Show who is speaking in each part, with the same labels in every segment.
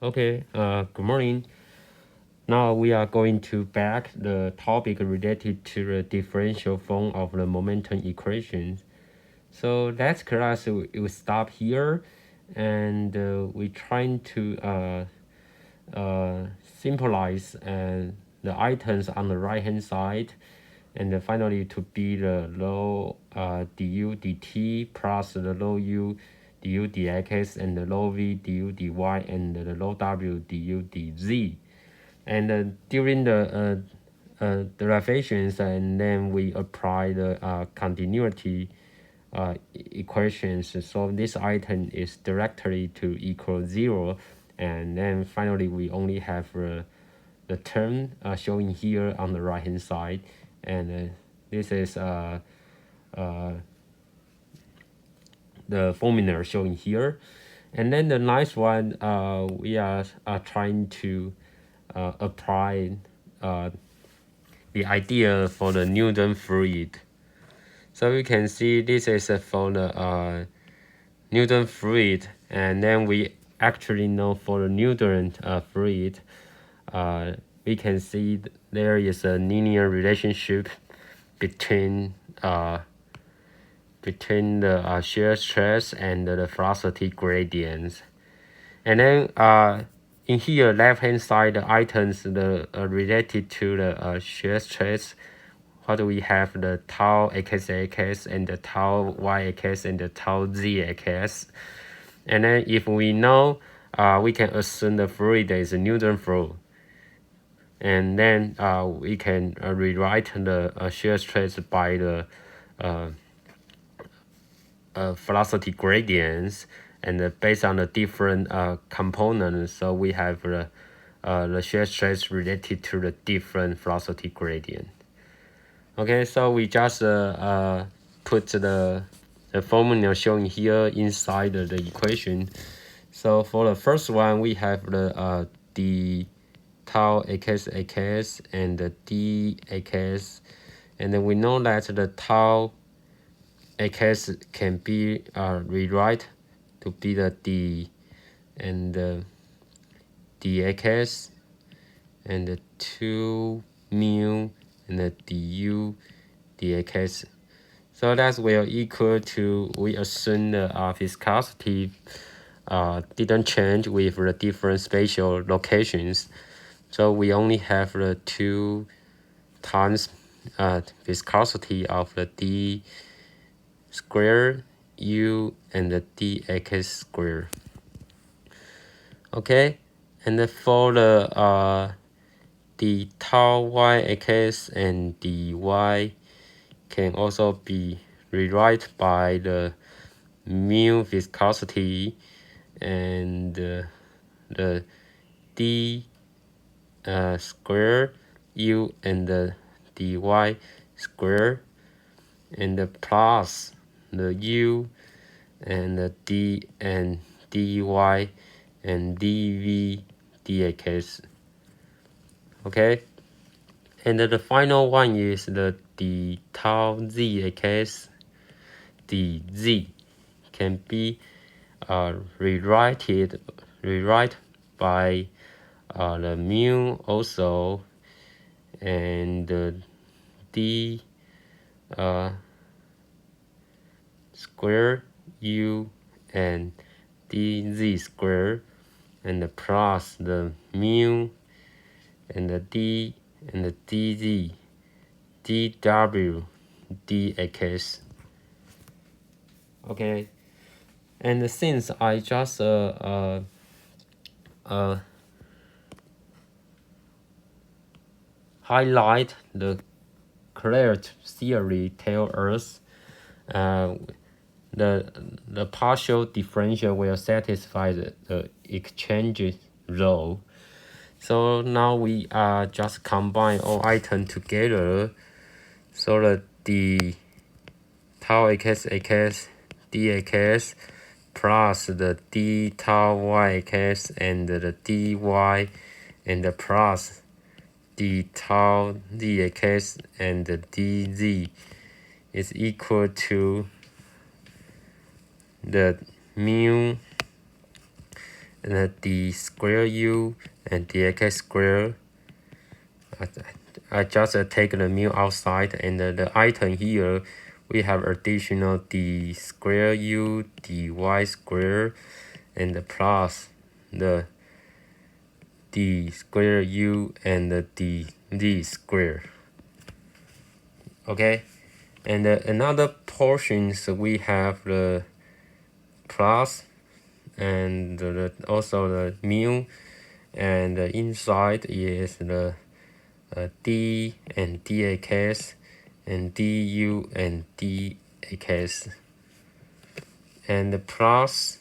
Speaker 1: Okay, good morning. Now we are going to back the topic related to the differential form of the momentum equations. So that class we stop here, and we trying to symbolize the items on the right hand side, and then finally to be the low du dt plus the low u du dx and the low v du dy and the low w du dz. And during the derivations, and then we apply the continuity equations. So this item is directly to equal 0, and then finally we only have the term showing here on the right hand side, and this is the formula showing here. And then the next one, we are trying to apply the idea for the Newton fluid. So you can see this is for the Newton fluid, and then we actually know for the Newton fluid, we can see there is a linear relationship between the shear stress and the velocity gradients. And then in here, left hand side, the items related to the shear stress. What do we have? The tau xx and the tau yx and the tau zx. And then if we know, we can assume the fluid is a Newton flow. And then we can rewrite the shear stress by the velocity gradients, and based on the different components, so we have the shear stress related to the different velocity gradient. Okay, so we just put the formula shown here inside the equation. So for the first one, we have the tau xx and the dx, and then we know that the tau x can be rewrite to be the d, and the dx, and the 2 mu and the du dx. So that will equal to, we assume the viscosity didn't change with the different spatial locations. So we only have the 2 times viscosity of the d square u and the dx square. Okay, and then for the tau yx and dy can also be rewrite by the mu viscosity and the d square u and the dy square, and the plus the u and the d and dy and dv dx. Okay, and the final one is the d tau zx dz can be rewrite by the mu also, and the d square u and dz square, and the plus the mu and the d and the dz dw dx. Okay, and since I just highlight the Curative theory tell us the partial differential will satisfy the exchange rule. So now we just combine all items together, so that the tau xx dx plus the d tau yx and the dy, and the plus d tau zx and the dz is equal to the mu and d square u and dx square. I just take the mu outside, and the item here we have additional d square u dy square and plus the d square u and the dz square. Okay, and another portions we have the plus and also the mu, and the inside is the d and dx and du and dx and the plus,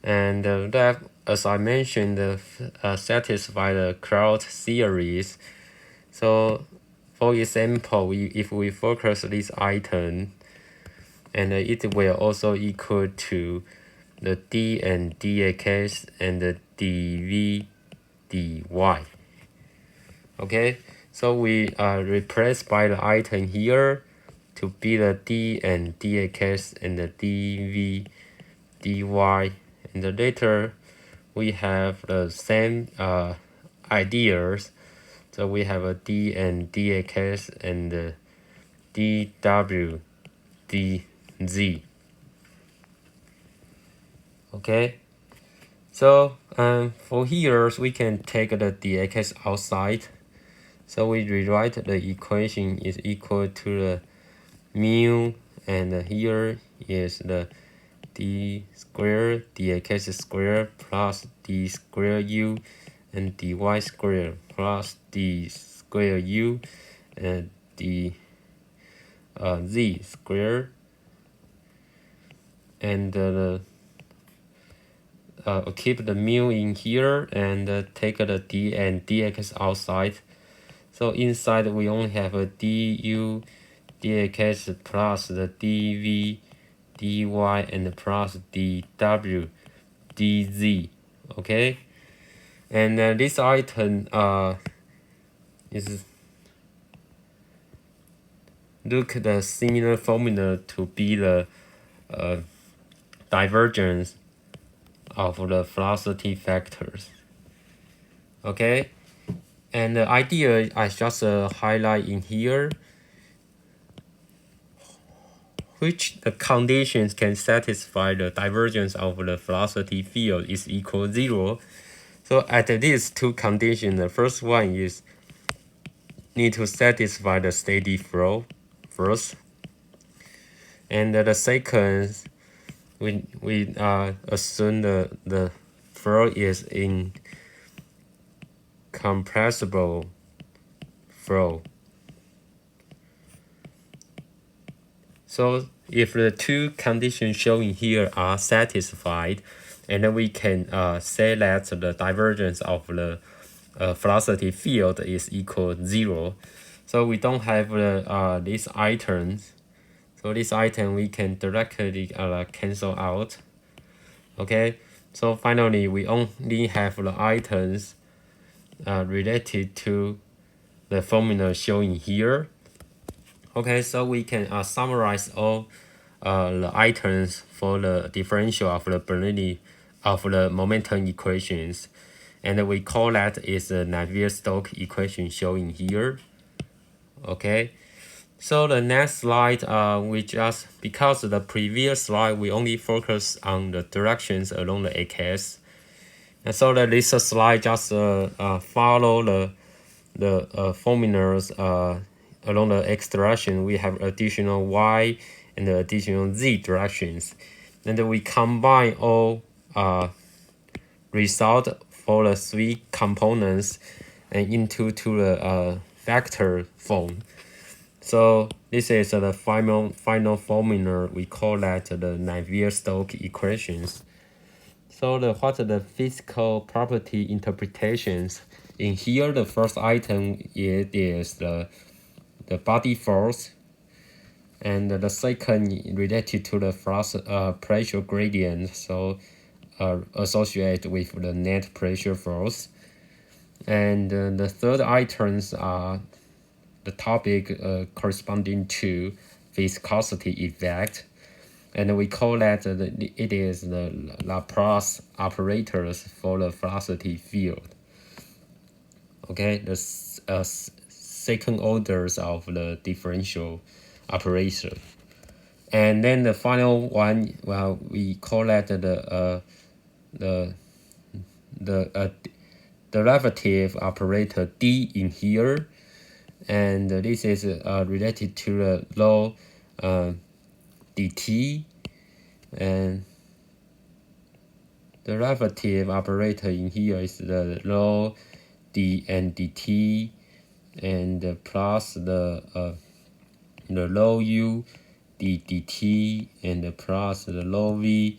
Speaker 1: and that, as I mentioned, satisfy the crowd series. So for example, if we focus this item, and it will also equal to the d and dx and the dv dy. Okay, so we replace by the item here to be the d and dx and the dv dy, and later we have the same ideas. So we have a d and dx and the dw dz. Okay, so for here we can take the dx outside. So we rewrite the equation is equal to the mu, and here is the d square dx square plus d square u and dy square plus d square u and d z square, and keep the mu in here and take the d and dx outside. So inside we only have a du dx plus the dv dy and plus dw dz. Okay, and this item is look the similar formula to be the divergence of the velocity factors. Okay, and the idea I just highlight in here, which the conditions can satisfy the divergence of the velocity field is equal 0. So at these two conditions, the first one is need to satisfy the steady flow first, and the second we assume the flow is incompressible flow. So if the two conditions shown here are satisfied, and then we can say that the divergence of the velocity field is equal 0. So we don't have these items. So this item we can directly cancel out. Okay, so finally we only have the items related to the formula shown here. Okay, so we can summarize all the items for the differential of the Bernoulli of the momentum equations, and we call that is the Navier-Stokes equation shown here. Okay, so the next slide, we just, because the previous slide we only focus on the directions along the AKS, and so this slide just follow the formulas along the x direction. We have additional y and the additional z directions, and then we combine all result for the three components and into the vector form. So this is the final formula. We call that the Navier-Stokes equations. So what are the physical property interpretations? In here, the first item is the body force, and the second related to the pressure gradient, so associated with the net pressure force, and the third items are the topic corresponding to viscosity effect, and we call that it is the Laplace operators for the velocity field. Okay, the second orders of the differential operation. And then the final one, well, we call that the derivative operator d in here, and this is related to the law dt, and derivative operator in here is the law d and dt, and plus the law u d dt, and plus the law v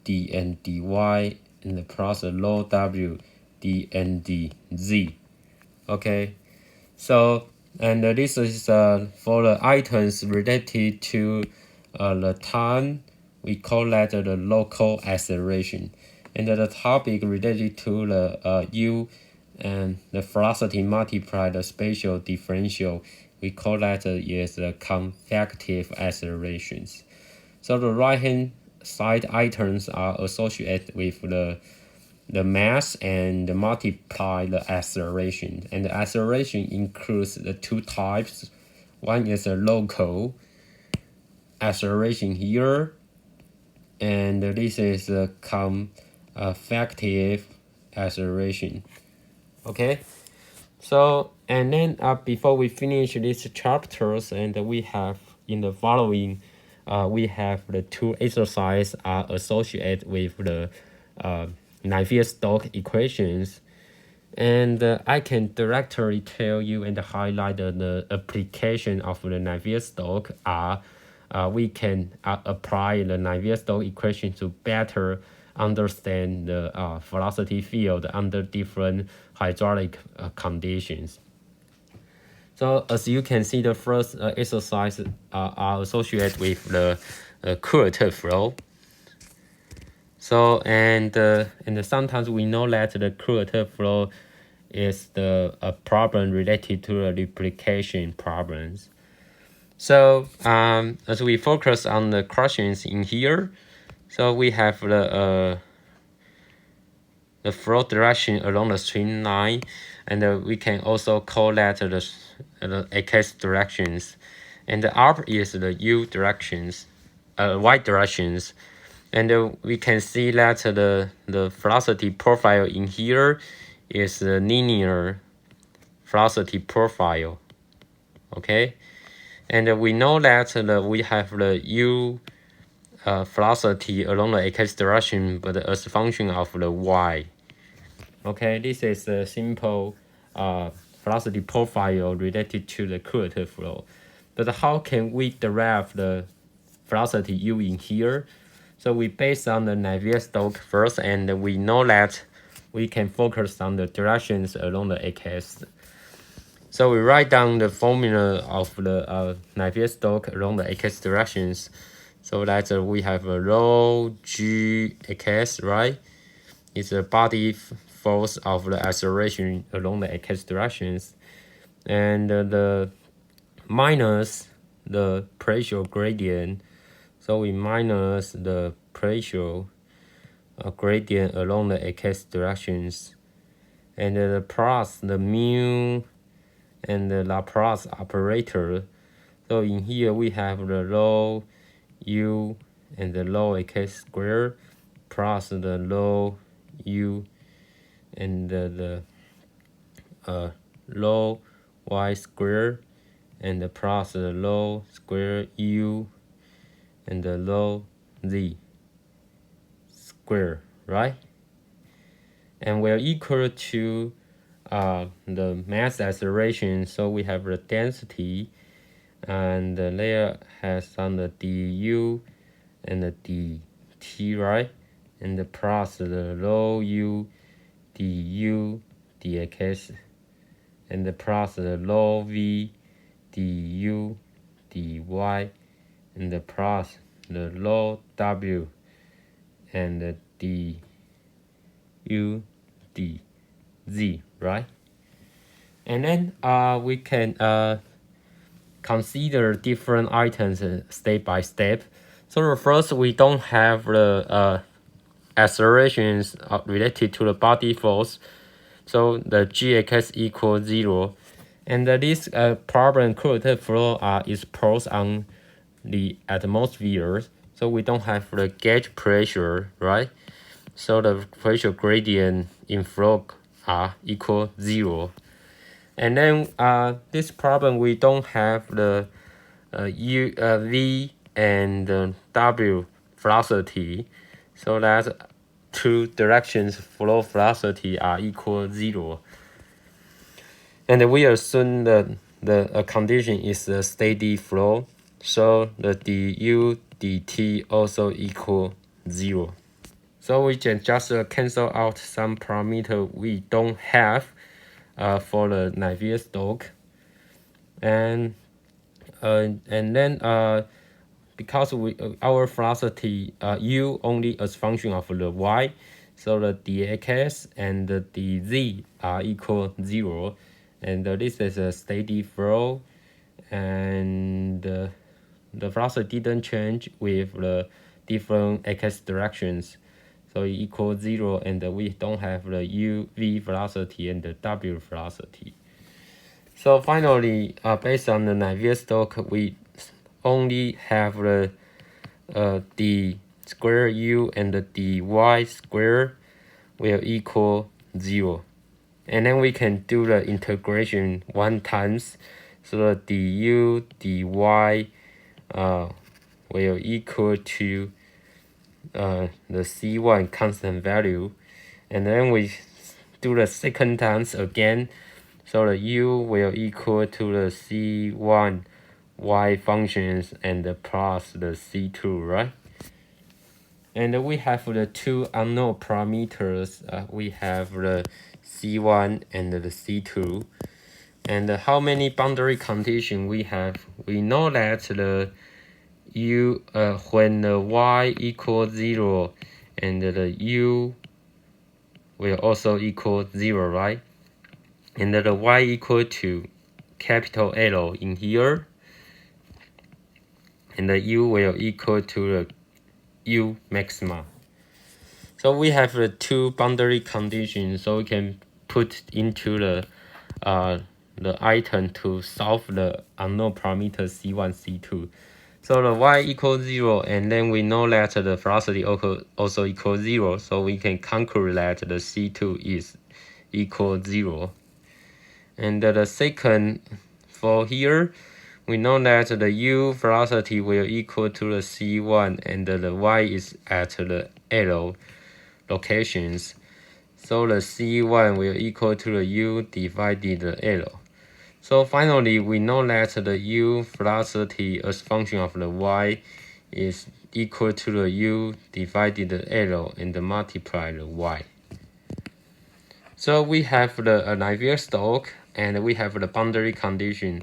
Speaker 1: d and dy, and plus the law w d and dz. Okay, so and this is for the items related to the time. We call that the local acceleration, and the topic related to the u and the velocity multiplied the spatial differential. We call that is the convective accelerations. So the right hand side items are associated with the mass and multiply the acceleration. And the acceleration includes the two types. One is a local acceleration here, and this is a convective acceleration. Okay, so and then before we finish these chapters, and we have in the following, we have the two exercises are associated with the Navier-Stokes equations, and I can directly tell you and highlight the application of the Navier-Stokes are we can apply the Navier-Stokes equation to better understand the velocity field under different hydraulic conditions. So as you can see, the first exercise are associated with the curative flow. So and sometimes we know that the curative flow is the problem related to the replication problems. So as we focus on the questions in here, so we have the flow direction along the streamline, and we can also call that the x directions, and the up is the u directions, y directions, and we can see that the velocity profile in here is the linear velocity profile. Okay, and we know that we have the u velocity along the x direction, but as a function of the y. Okay, this is a simple velocity profile related to the curative flow. But how can we derive the velocity u in here? So we base on the Navier-Stokes first, and we know that we can focus on the directions along the x. So we write down the formula of the Navier-Stokes along the x directions. So that we have a rho g x, right? It's a body force of the acceleration along the x directions, and the minus the pressure gradient. So we minus the pressure gradient along the x directions, and the plus the mu and the Laplace operator. So in here we have the rho u and the rho x squared plus the rho u and the rho y squared, and the plus the rho square u and the rho z square, right? And we're equal to the mass acceleration. So we have the density, and the layer has on the du and the dt, right? And the plus the rho u du dx, and the plus the rho v du dy, and the plus the rho w and the du dz, right? And then we can consider different items step by step. So the first, we don't have the accelerations related to the body force. So the gx equals 0. And this problem curative flow is posed on the atmosphere. So we don't have the gauge pressure, right? So the pressure gradient in flow equal 0. And then this problem, we don't have the V and W velocity. So that two directions flow velocity are equal 0. And we assume that the condition is a steady flow. So the du dt also equal 0. So we can just cancel out some parameter we don't have for the Navier-Stokes. And then because our velocity u only as function of the y, so the dx and the dz are equal 0, and this is a steady flow, and the velocity didn't change with the different x directions, so it equals 0, and we don't have the v velocity and the w velocity. So finally, based on the Navier-Stokes, we only have the d square u and the dy square will equal 0. And then we can do the integration one times. So the du dy will equal to the c1 constant value. And then we do the second times again. So the u will equal to the c1 y functions and plus the c2, right? And we have the two unknown parameters. We have the c1 and the c2. And how many boundary conditions we have? We know that the u when the y equals 0 and the u will also equal 0, right? And the y equal to capital L in here, and the u will equal to the u maxima. So we have the two boundary conditions, so we can put into the item to solve the unknown parameter c1, c2. So the y equals 0, and then we know that the velocity also equals 0, so we can conclude that the c2 is equal 0. And the second, for here, we know that the u velocity will equal to the c1, and the y is at the L locations. So the c1 will equal to the u divided the L. So finally, we know that the u velocity as function of the y is equal to the u divided the L and multiply the y. So we have the Navier-Stokes, and we have the boundary condition.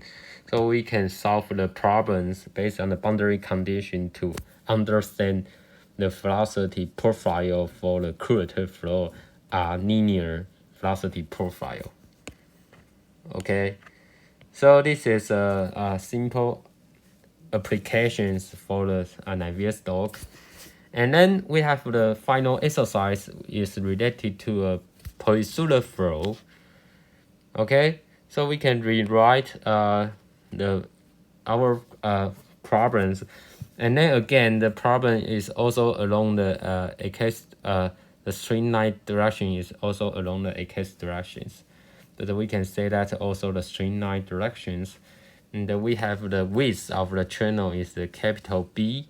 Speaker 1: So we can solve the problems based on the boundary condition to understand the velocity profile for the curative flow linear velocity profile. Okay, so this is a simple applications for the Navier-Stokes. And then we have the final exercise is related to a polysular flow. Okay, so we can rewrite our problems, and then again the problem is also along the x the straight line direction is also along the x directions. But we can say that also the straight line directions, and we have the width of the channel is the capital B.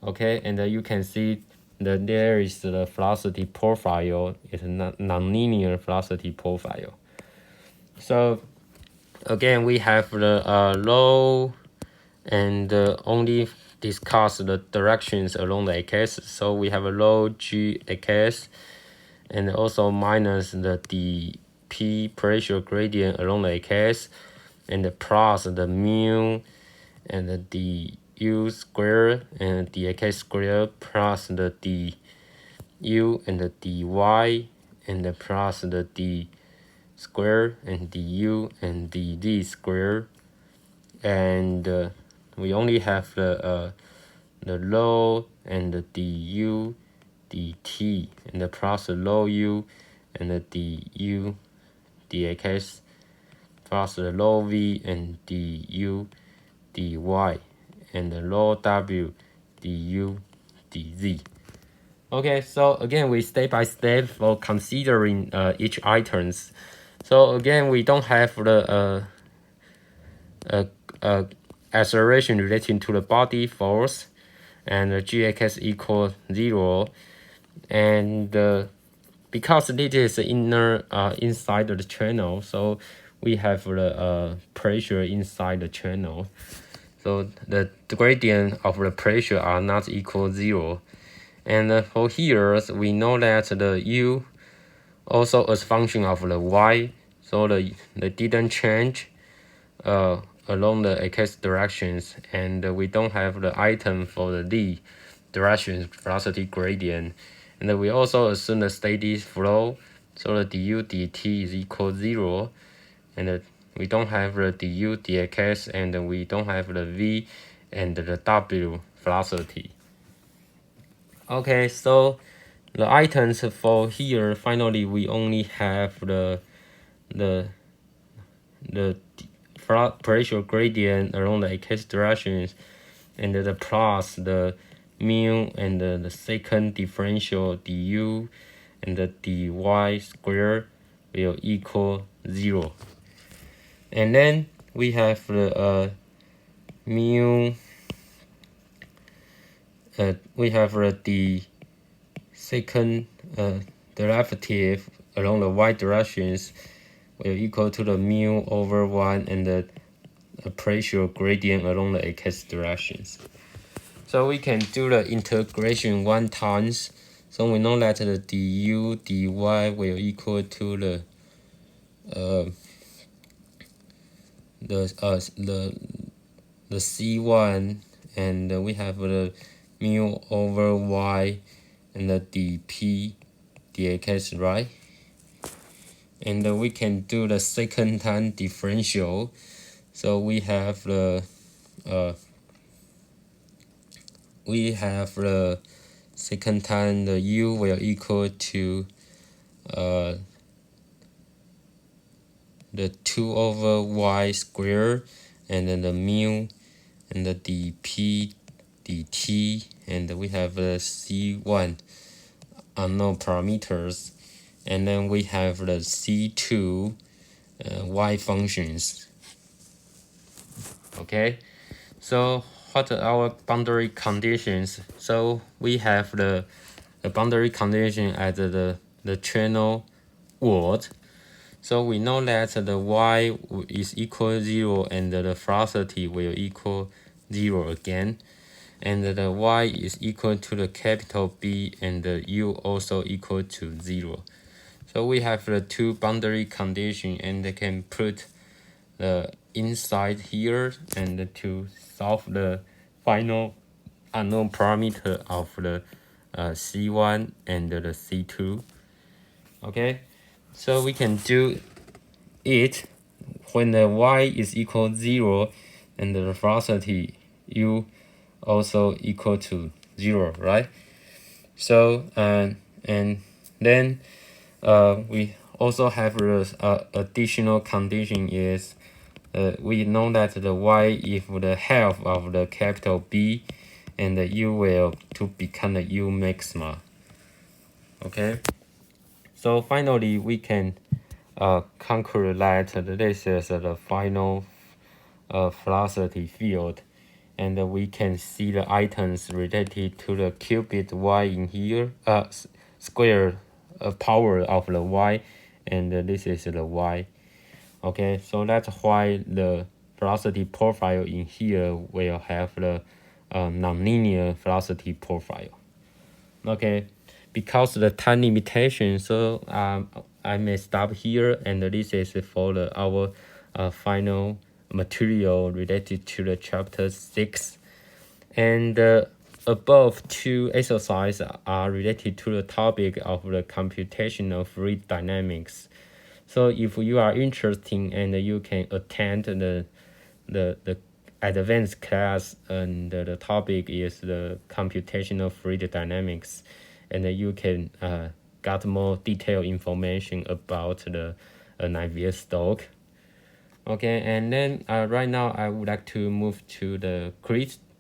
Speaker 1: Okay, and you can see that there is the velocity profile is a nonlinear velocity profile. So again, we have the low and only discuss the directions along the x. So we have a low gx and also minus the dp pressure gradient along the x, and the plus the mu and the u square and the x square plus the du and the dy and the plus the d square and du and d square, and we only have the the low and the du dt, and the plus the low u and the du dx, plus the low v and du dy, and the low w du dz. Okay, so again, we step by step for considering each items. So again, we don't have the acceleration relating to the body force, and the gx equals 0, and because this is inner inside the channel, so we have the pressure inside the channel. So the gradient of the pressure are not equal 0. And for here, we know that the u also as function of the y, so they didn't change along the x directions, and we don't have the item for the d direction velocity gradient. And we also assume the steady flow, so the du dt is equal 0, and we don't have the du dx, and we don't have the v and the w velocity. Okay, so the items for here, finally we only have the pressure gradient along the x directions, and the plus the mu and the second differential du and the dy square will equal 0. And then we have the mu, we have the second derivative along the y directions will equal to the mu over 1 and the pressure gradient along the x directions. So we can do the integration 1 times. So we know that the du dy will equal to the c1, and we have the mu over y and the dp dx, right? And we can do the second time differential. So we have the second time the u will equal to the 2 over y squared, and then the mu and the dp dt, and we have the c1 unknown parameters, and then we have the c2 y functions. Okay, so what are our boundary conditions? So we have the boundary condition at the channel word. So we know that the y is equal 0, and the velocity will equal 0 again, and the y is equal to the capital B, and the u also equal to 0. So we have the two boundary conditions, and they can put the inside here and to solve the final unknown parameter of the c1 and the c2. Okay, so we can do it when the y is equal 0 and the velocity u also equal to 0, right? So and then we also have the additional condition is we know that the y if the half of the capital B, and the u will to become the u maxima. Okay, so finally we can conclude that this is the final velocity field, and we can see the items related to the cubic y in here, square power of the y, and this is the y. Okay, so that's why the velocity profile in here will have the nonlinear velocity profile. Okay, because of the time limitation, so I may stop here, and this is for our final material related to the chapter 6. And above two exercises are related to the topic of the computational fluid dynamics. So if you are interested, and you can attend the advanced class, and the topic is the computational fluid dynamics, and you can got more detailed information about the Navier-Stokes. Okay, and then right now I would like to move to the